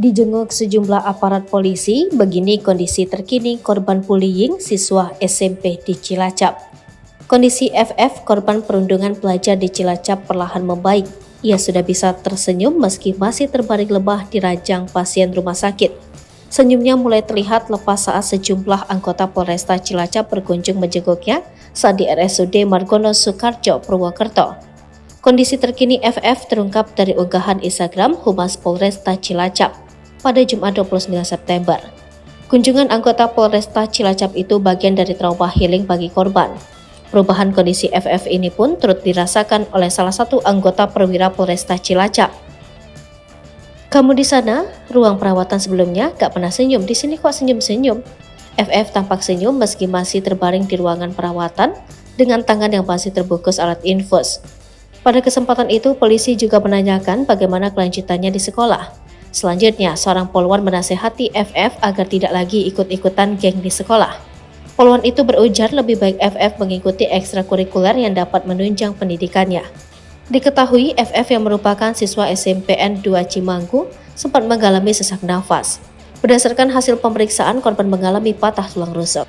Dijenguk sejumlah aparat polisi, begini kondisi terkini korban bullying siswa SMP di Cilacap. Kondisi FF, korban perundungan pelajar di Cilacap, perlahan membaik. Ia sudah bisa tersenyum meski masih terbaring lebah di ranjang pasien rumah sakit. Senyumnya mulai terlihat lepas saat sejumlah anggota Polresta Cilacap berkunjung menjenguknya saat di RSUD Margono Soekarjo, Purwokerto. Kondisi terkini FF terungkap dari unggahan Instagram Humas Polresta Cilacap pada Jumat 29 September. Kunjungan anggota Polresta Cilacap itu bagian dari trauma healing bagi korban. Perubahan kondisi FF ini pun turut dirasakan oleh salah satu anggota perwira Polresta Cilacap. "Kamu di sana, ruang perawatan sebelumnya gak pernah senyum, di sini kok senyum-senyum." FF tampak senyum meski masih terbaring di ruangan perawatan dengan tangan yang masih terbungkus alat infus. Pada kesempatan itu, polisi juga menanyakan bagaimana kelanjutannya di sekolah. Selanjutnya, seorang polwan menasehati FF agar tidak lagi ikut-ikutan geng di sekolah. Polwan itu berujar lebih baik FF mengikuti ekstrakurikuler yang dapat menunjang pendidikannya. Diketahui FF yang merupakan siswa SMPN 2 Cimanggu sempat mengalami sesak nafas. Berdasarkan hasil pemeriksaan, korban mengalami patah tulang rusuk.